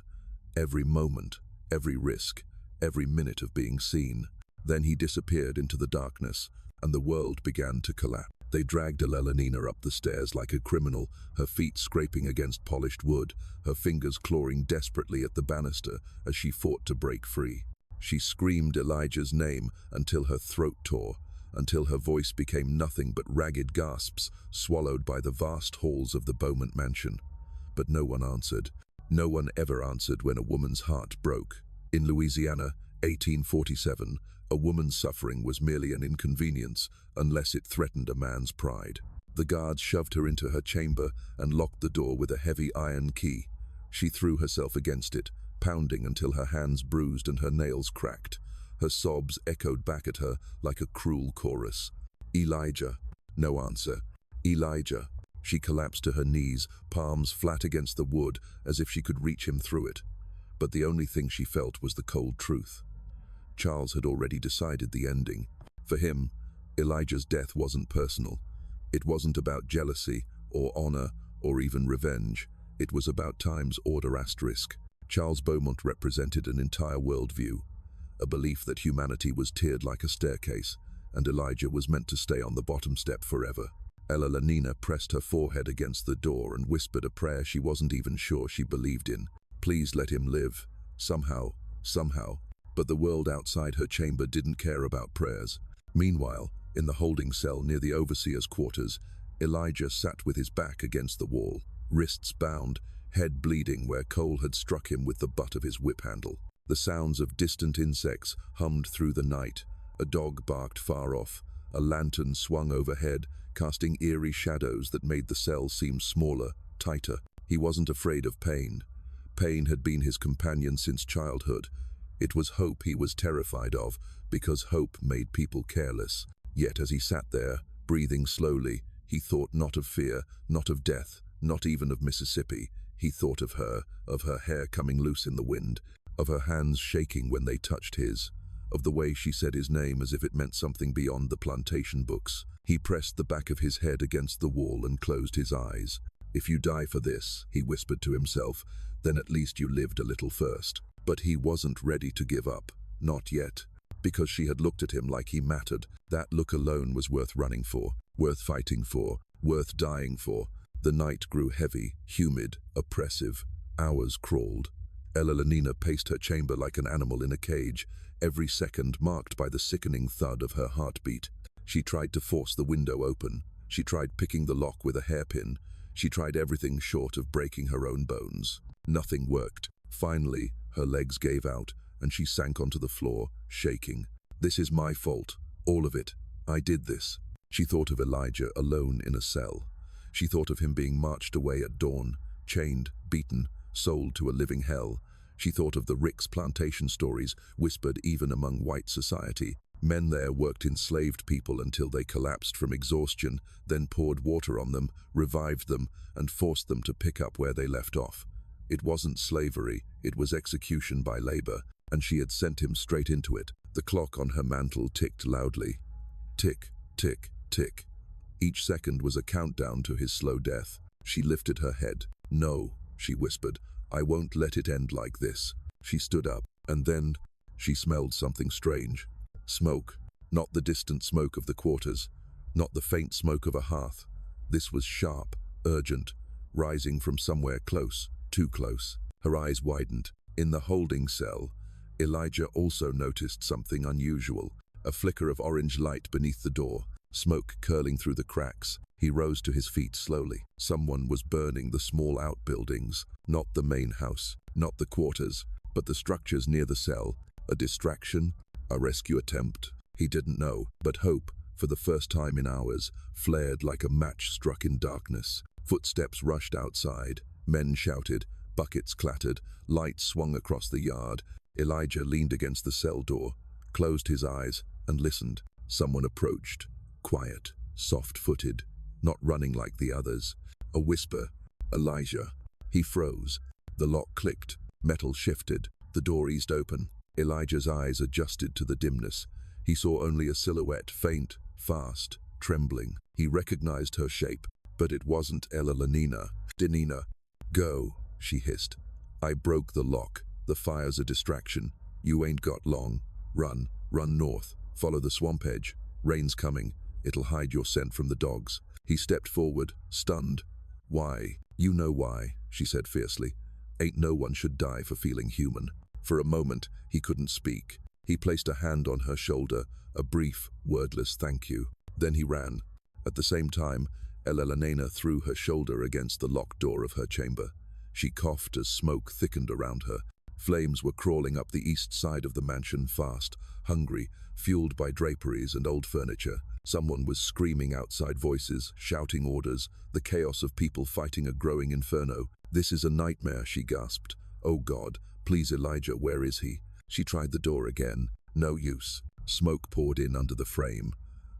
Every moment, every risk, every minute of being seen. Then he disappeared into the darkness, and the world began to collapse. They dragged Elalina up the stairs like a criminal, her feet scraping against polished wood, her fingers clawing desperately at the banister as she fought to break free. She screamed Elijah's name until her throat tore, until her voice became nothing but ragged gasps swallowed by the vast halls of the Beaumont mansion. But no one answered. No one ever answered when a woman's heart broke. In Louisiana, 1847, a woman's suffering was merely an inconvenience unless it threatened a man's pride. The guards shoved her into her chamber and locked the door with a heavy iron key. She threw herself against it, pounding until her hands bruised and her nails cracked. Her sobs echoed back at her like a cruel chorus. "Elijah." No answer. "Elijah." She collapsed to her knees, palms flat against the wood, as if she could reach him through it. But the only thing she felt was the cold truth. Charles had already decided the ending. For him, Elijah's death wasn't personal. It wasn't about jealousy, or honor, or even revenge. It was about time's order asterisk. Charles Beaumont represented an entire worldview, a belief that humanity was tiered like a staircase, and Elijah was meant to stay on the bottom step forever. Elalina pressed her forehead against the door and whispered a prayer she wasn't even sure she believed in. Please let him live. Somehow. But the world outside her chamber didn't care about prayers. Meanwhile, in the holding cell near the overseer's quarters, Elijah sat with his back against the wall, wrists bound, head bleeding where Cole had struck him with the butt of his whip handle. The sounds of distant insects hummed through the night. A dog barked far off. A lantern swung overhead, casting eerie shadows that made the cell seem smaller, tighter. He wasn't afraid of pain. Pain had been his companion since childhood. It was hope he was terrified of, because hope made people careless. Yet as he sat there, breathing slowly, he thought not of fear, not of death, not even of Mississippi. He thought of her hair coming loose in the wind, of her hands shaking when they touched his, of the way she said his name as if it meant something beyond the plantation books. He pressed the back of his head against the wall and closed his eyes. "If you die for this," he whispered to himself, "then at least you lived a little first." But he wasn't ready to give up. Not yet. Because she had looked at him like he mattered. That look alone was worth running for, worth fighting for, worth dying for. The night grew heavy, humid, oppressive. Hours crawled. Elalina paced her chamber like an animal in a cage, every second marked by the sickening thud of her heartbeat. She tried to force the window open. She tried picking the lock with a hairpin. She tried everything short of breaking her own bones. Nothing worked. Finally, her legs gave out, and she sank onto the floor, shaking. "This is my fault. All of it. I did this." She thought of Elijah alone in a cell. She thought of him being marched away at dawn, chained, beaten, sold to a living hell. She thought of the Rick's plantation stories, whispered even among white society. Men there worked enslaved people until they collapsed from exhaustion, then poured water on them, revived them, and forced them to pick up where they left off. It wasn't slavery, it was execution by labor, and she had sent him straight into it. The clock on her mantle ticked loudly. Tick, tick, tick. Each second was a countdown to his slow death. She lifted her head. "No," she whispered, "I won't let it end like this." She stood up, and then she smelled something strange. Smoke. Not the distant smoke of the quarters, not the faint smoke of a hearth. This was sharp, urgent, rising from somewhere close, too close. Her eyes widened. In the holding cell, Elijah also noticed something unusual. A flicker of orange light beneath the door, smoke curling through the cracks. He rose to his feet slowly. Someone was burning the small outbuildings, not the main house, not the quarters, but the structures near the cell. A distraction? A rescue attempt? He didn't know, but hope, for the first time in hours, flared like a match struck in darkness. Footsteps rushed outside. Men shouted. Buckets clattered. Lights swung across the yard. Elijah leaned against the cell door, closed his eyes, and listened. Someone approached. Quiet, soft-footed, not running like the others. A whisper. "Elijah." He froze. The lock clicked. Metal shifted. The door eased open. Elijah's eyes adjusted to the dimness. He saw only a silhouette, faint, fast, trembling. He recognized her shape, but it wasn't Elalina. "Denina." "Go," she hissed. "I broke the lock. The fire's a distraction. You ain't got long. Run. Run north. Follow the swamp edge. Rain's coming. It'll hide your scent from the dogs." He stepped forward, stunned. "Why? You know why," she said fiercely. "Ain't no one should die for feeling human." For a moment, he couldn't speak. He placed a hand on her shoulder, a brief, wordless thank you. Then he ran. At the same time, Elalina threw her shoulder against the locked door of her chamber. She coughed as smoke thickened around her. Flames were crawling up the east side of the mansion fast, hungry, fueled by draperies and old furniture. Someone was screaming outside, voices, shouting orders, the chaos of people fighting a growing inferno. "This is a nightmare," she gasped. "Oh God, please Elijah, where is he?" She tried the door again. No use. Smoke poured in under the frame.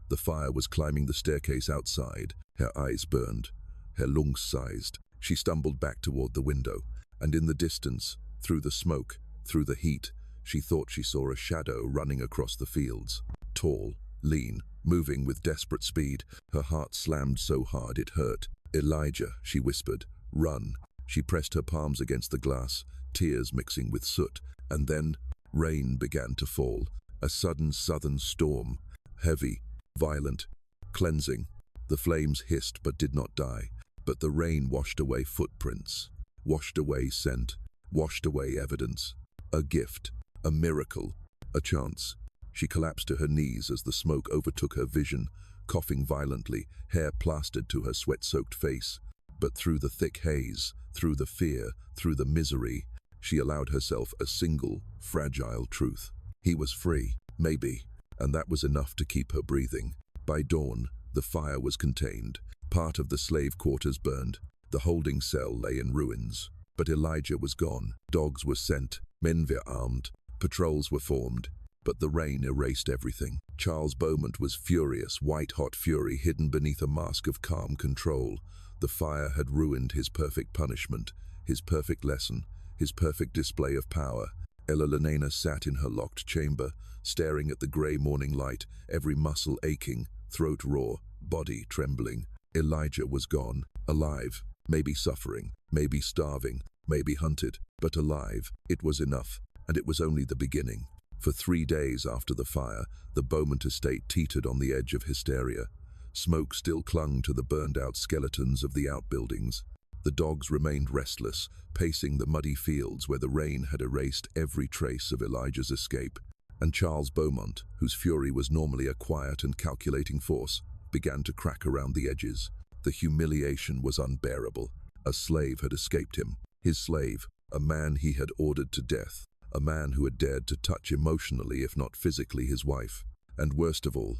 The fire was climbing the staircase outside. Her eyes burned. Her lungs seized. She stumbled back toward the window, and in the distance, through the smoke, through the heat, she thought she saw a shadow running across the fields. Tall, lean, moving with desperate speed. Her heart slammed so hard it hurt. "Elijah," she whispered. "Run." She pressed her palms against the glass, tears mixing with soot, and then rain began to fall. A sudden southern storm, heavy, violent, cleansing. The flames hissed but did not die. But the rain washed away footprints, washed away scent, washed away evidence. A gift, a miracle, a chance. She collapsed to her knees as the smoke overtook her vision, coughing violently, hair plastered to her sweat-soaked face. But through the thick haze, through the fear, through the misery, She allowed herself a single, fragile truth. He was free, maybe, and that was enough to keep her breathing. By dawn, the fire was contained. Part of the slave quarters burned. The holding cell lay in ruins. But Elijah was gone. Dogs were sent. Men were armed. Patrols were formed. But the rain erased everything. Charles Beaumont was furious, white-hot fury hidden beneath a mask of calm control. The fire had ruined his perfect punishment, his perfect lesson, his perfect display of power. Elena sat in her locked chamber, staring at the grey morning light, every muscle aching, throat raw, body trembling. Elijah was gone, alive, maybe suffering, maybe starving, maybe hunted, but alive. It was enough, and it was only the beginning. For 3 days after the fire, the Beaumont estate teetered on the edge of hysteria. Smoke still clung to the burned-out skeletons of the outbuildings. The dogs remained restless, pacing the muddy fields where the rain had erased every trace of Elijah's escape. And Charles Beaumont, whose fury was normally a quiet and calculating force, began to crack around the edges. The humiliation was unbearable. A slave had escaped him. His slave, a man he had ordered to death. A man who had dared to touch emotionally, if not physically, his wife. And worst of all,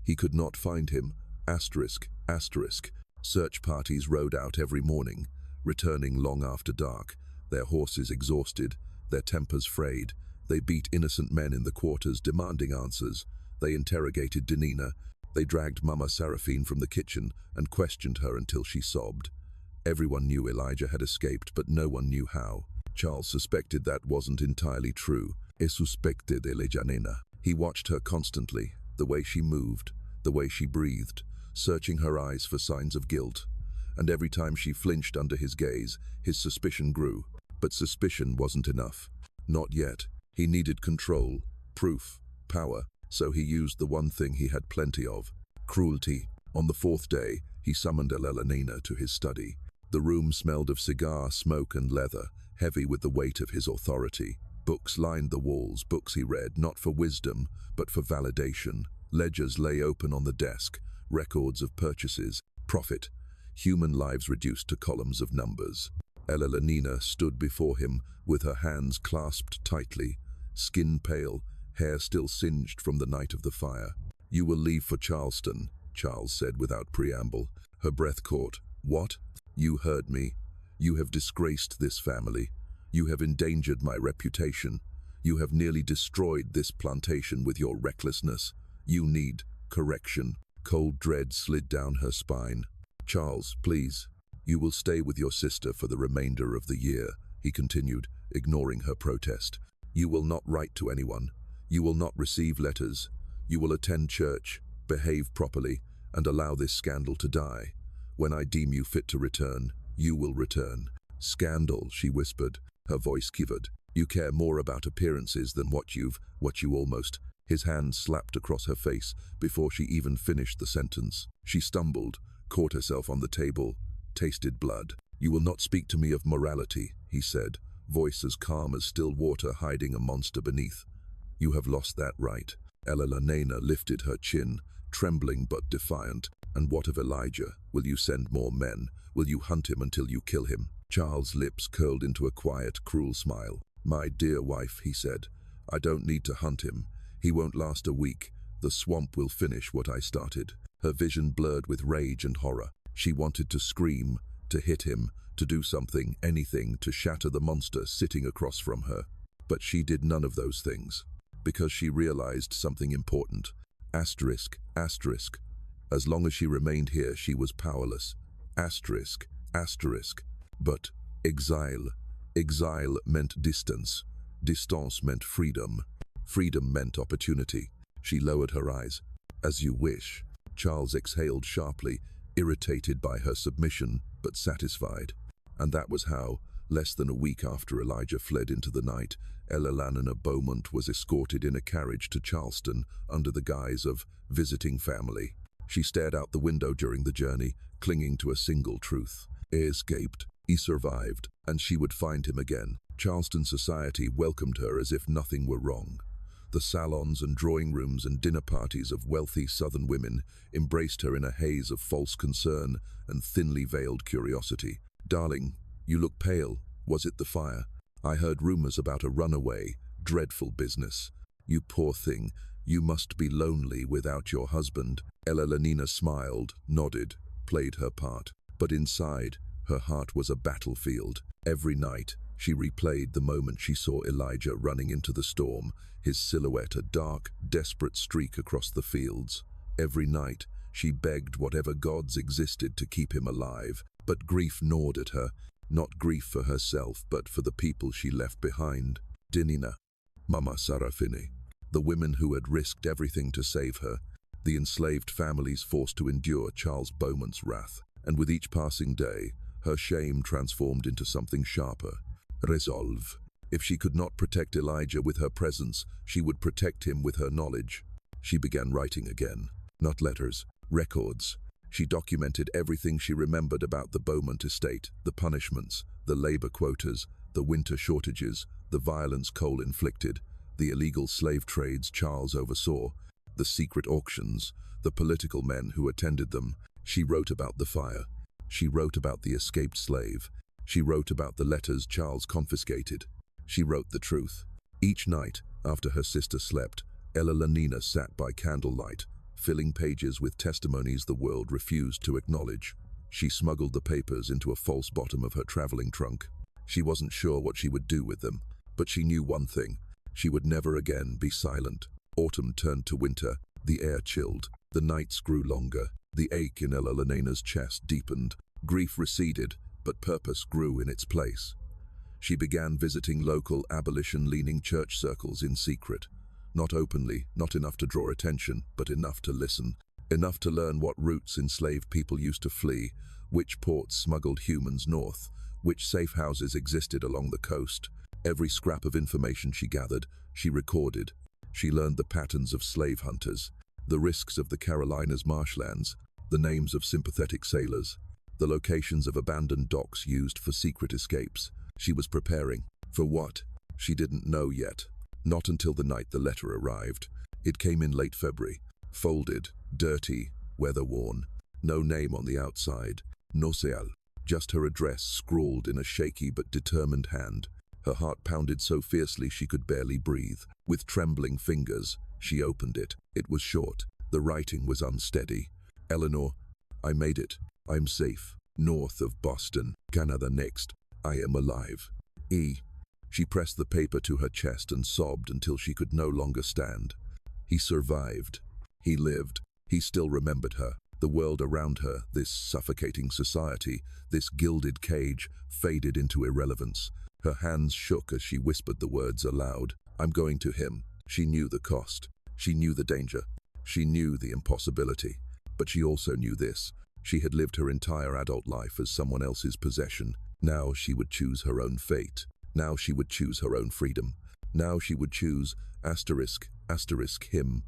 he could not find him. Search parties rode out every morning, returning long after dark, their horses exhausted, their tempers frayed. They beat innocent men in the quarters, demanding answers. They interrogated Denina. They dragged Mama Seraphine from the kitchen and questioned her until she sobbed. Everyone knew Elijah had escaped, but no one knew how. Charles suspected that wasn't entirely true. Suspected Elijah. He watched her constantly, the way she moved, the way she breathed, searching her eyes for signs of guilt. And every time she flinched under his gaze, his suspicion grew. But suspicion wasn't enough. Not yet. He needed control, proof, power, so he used the one thing he had plenty of: cruelty. On the 4th day, he summoned Elena to his study. The room smelled of cigar smoke and leather, heavy with the weight of his authority. Books lined the walls, books he read, not for wisdom, but for validation. Ledgers lay open on the desk, records of purchases, profit, human lives reduced to columns of numbers. Elena stood before him, with her hands clasped tightly, skin pale, hair still singed from the night of the fire. "You will leave for Charleston," Charles said without preamble. Her breath caught. "What? You heard me. You have disgraced this family. You have endangered my reputation. You have nearly destroyed this plantation with your recklessness. You need correction." Cold dread slid down her spine. "Charles, please. You will stay with your sister for the remainder of the year," he continued, ignoring her protest. "You will not write to anyone. You will not receive letters. You will attend church, behave properly, and allow this scandal to die. When I deem you fit to return, you will return." "Scandal," she whispered, her voice quivered. "You care more about appearances than what you almost..." His hand slapped across her face before she even finished the sentence. She stumbled, caught herself on the table, tasted blood. "You will not speak to me of morality," he said, voice as calm as still water hiding a monster beneath. "You have lost that right." Elena lifted her chin, trembling but defiant. "And what of Elijah? Will you send more men? Will you hunt him until you kill him?" Charles' lips curled into a quiet, cruel smile. "My dear wife," he said, "I don't need to hunt him. He won't last a week. The swamp will finish what I started." Her vision blurred with rage and horror. She wanted to scream, to hit him, to do something, anything, to shatter the monster sitting across from her. But she did none of those things, because she realized something important. Asterisk. As long as she remained here, she was powerless. Asterisk. But exile. Exile meant distance. Distance meant freedom. Freedom meant opportunity. She lowered her eyes. "As you wish." Charles exhaled sharply, irritated by her submission, but satisfied. And that was how, less than a week after Elijah fled into the night, Elena Beaumont was escorted in a carriage to Charleston under the guise of visiting family. She stared out the window during the journey, clinging to a single truth. He escaped, he survived, and she would find him again. Charleston society welcomed her as if nothing were wrong. The salons and drawing rooms and dinner parties of wealthy Southern women embraced her in a haze of false concern and thinly veiled curiosity. "Darling, you look pale. Was it the fire? I heard rumors about a runaway, dreadful business. You poor thing, you must be lonely without your husband. Elenina smiled, nodded, played her part. But inside, her heart was a battlefield. Every night, she replayed the moment she saw Elijah running into the storm, his silhouette a dark, desperate streak across the fields. Every night, she begged whatever gods existed to keep him alive, but grief gnawed at her, not grief for herself, but for the people she left behind. Dinina, Mama Sarafini, the women who had risked everything to save her, the enslaved families forced to endure Charles Beaumont's wrath, and with each passing day, her shame transformed into something sharper. Resolve. If she could not protect Elijah with her presence, she would protect him with her knowledge. She began writing again. Not letters, records. She documented everything she remembered about the Beaumont estate, the punishments, the labor quotas, the winter shortages, the violence Cole inflicted, the illegal slave trades Charles oversaw, the secret auctions, the political men who attended them. She wrote about the fire. She wrote about the escaped slave. She wrote about the letters Charles confiscated. She wrote the truth. Each night, after her sister slept, Elenina sat by candlelight, filling pages with testimonies the world refused to acknowledge. She smuggled the papers into a false bottom of her traveling trunk. She wasn't sure what she would do with them, but she knew one thing. She would never again be silent. Autumn turned to winter. The air chilled. The nights grew longer. The ache in Elenina's chest deepened. Grief receded, but purpose grew in its place. She began visiting local abolition-leaning church circles in secret. Not openly, not enough to draw attention, but enough to listen. Enough to learn what routes enslaved people used to flee, which ports smuggled humans north, which safe houses existed along the coast. Every scrap of information she gathered, she recorded. She learned the patterns of slave hunters, the risks of the Carolinas marshlands, the names of sympathetic sailors, the locations of abandoned docks used for secret escapes. She was preparing. For what? She didn't know yet. Not until the night the letter arrived. It came in late February, folded, dirty, weather-worn. No name on the outside. No seal. Just her address scrawled in a shaky but determined hand. Her heart pounded so fiercely she could barely breathe. With trembling fingers, she opened it. It was short. The writing was unsteady. Eleanor, I made it. I'm safe. North of Boston. Canada next. I am alive. E. She pressed the paper to her chest and sobbed until she could no longer stand. He survived. He lived. He still remembered her. The world around her, this suffocating society, this gilded cage, faded into irrelevance. Her hands shook as she whispered the words aloud. I'm going to him. She knew the cost. She knew the danger. She knew the impossibility. But she also knew this. She had lived her entire adult life as someone else's possession. Now she would choose her own fate. Now she would choose her own freedom. Now she would choose him,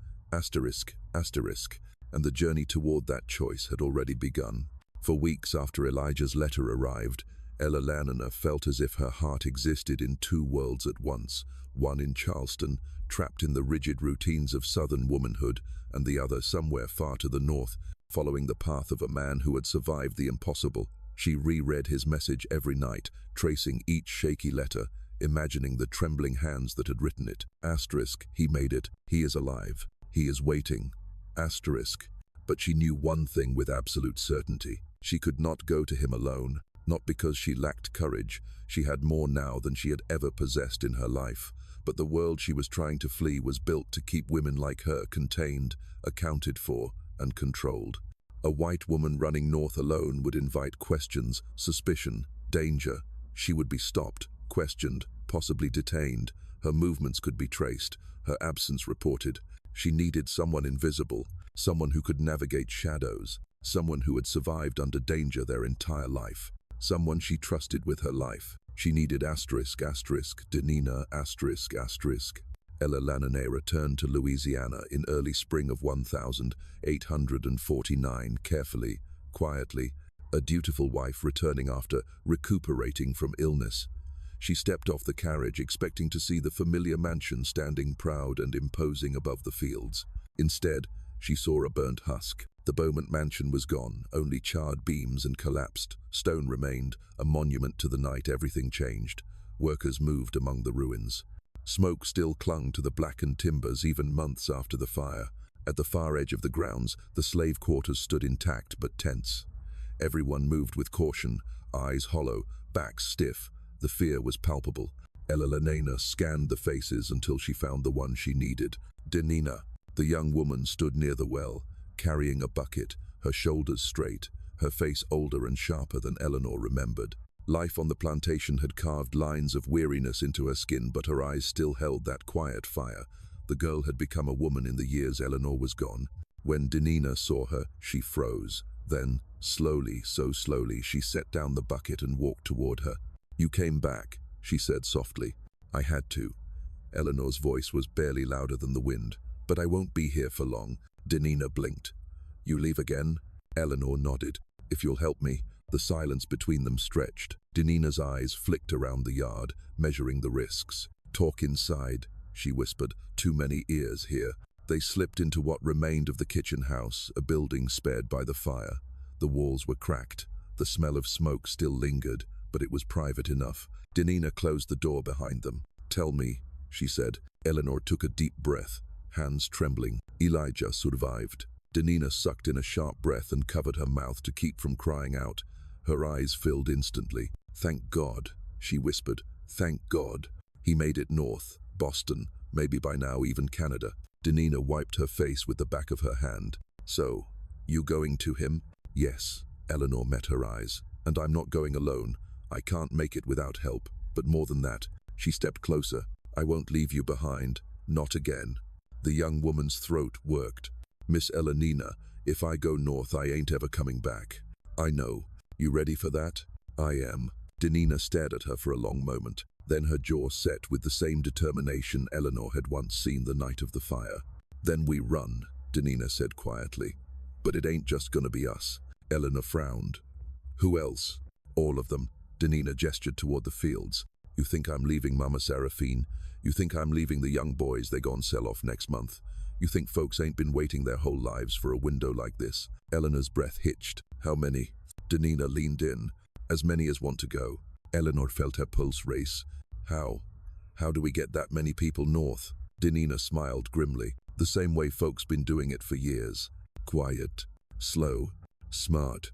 and the journey toward that choice had already begun. For weeks after Elijah's letter arrived, Elenina felt as if her heart existed in two worlds at once, one in Charleston, trapped in the rigid routines of Southern womanhood, and the other somewhere far to the north, following the path of a man who had survived the impossible. She reread his message every night, tracing each shaky letter, imagining the trembling hands that had written it. He made it. He is alive. He is waiting. But she knew one thing with absolute certainty. She could not go to him alone. Not because she lacked courage. She had more now than she had ever possessed in her life. But the world she was trying to flee was built to keep women like her contained, accounted for, and controlled. A white woman running north alone would invite questions, suspicion, danger. She would be stopped, questioned, possibly detained. Her movements could be traced, her absence reported. She needed someone invisible, someone who could navigate shadows, someone who had survived under danger their entire life, someone she trusted with her life. She needed Dinina Elenina returned to Louisiana in early spring of 1849, carefully, quietly, a dutiful wife returning after recuperating from illness. She stepped off the carriage, expecting to see the familiar mansion standing proud and imposing above the fields. Instead, she saw a burnt husk. The Beaumont mansion was gone, only charred beams and collapsed stone remained, a monument to the night everything changed. Workers moved among the ruins. Smoke still clung to the blackened timbers even months after the fire. At the far edge of the grounds, the slave quarters stood intact but tense. Everyone moved with caution, eyes hollow, backs stiff. The fear was palpable. Elena scanned the faces until she found the one she needed. Denina, the young woman, stood near the well, carrying a bucket, her shoulders straight, her face older and sharper than Eleanor remembered. Life on the plantation had carved lines of weariness into her skin, but her eyes still held that quiet fire. The girl had become a woman in the years Eleanor was gone. When Denina saw her, she froze. Then, slowly, so slowly, she set down the bucket and walked toward her. "You came back," she said softly. "I had to." Eleanor's voice was barely louder than the wind. "But I won't be here for long." Denina blinked. "You leave again?" Eleanor nodded. "If you'll help me." The silence between them stretched. Denina's eyes flicked around the yard, measuring the risks. "Talk inside," she whispered. "Too many ears here." They slipped into what remained of the kitchen house, a building spared by the fire. The walls were cracked. The smell of smoke still lingered, but it was private enough. Denina closed the door behind them. "Tell me," she said. Eleanor took a deep breath, hands trembling. "Elijah survived." Denina sucked in a sharp breath and covered her mouth to keep from crying out. Her eyes filled instantly. "Thank God," she whispered. "Thank God. He made it north, Boston, maybe by now even Canada." Denina wiped her face with the back of her hand. "So, you going to him?" "Yes." Eleanor met her eyes. "And I'm not going alone. I can't make it without help. But more than that," she stepped closer. "I won't leave you behind. Not again." The young woman's throat worked. "Miss Elenina, if I go north, I ain't ever coming back." "I know. You ready for that?" "I am." Denina stared at her for a long moment. Then her jaw set with the same determination Eleanor had once seen the night of the fire. "Then we run," Denina said quietly. "But it ain't just gonna be us." Eleanor frowned. "Who else?" "All of them." Denina gestured toward the fields. "You think I'm leaving Mama Seraphine? You think I'm leaving the young boys they gon' sell off next month? You think folks ain't been waiting their whole lives for a window like this?" Eleanor's breath hitched. "How many?" Denina leaned in. "As many as want to go." Eleanor felt her pulse race. How? How do we get that many people north?" Denina smiled grimly. "The same way folks been doing it for years. Quiet, slow, smart.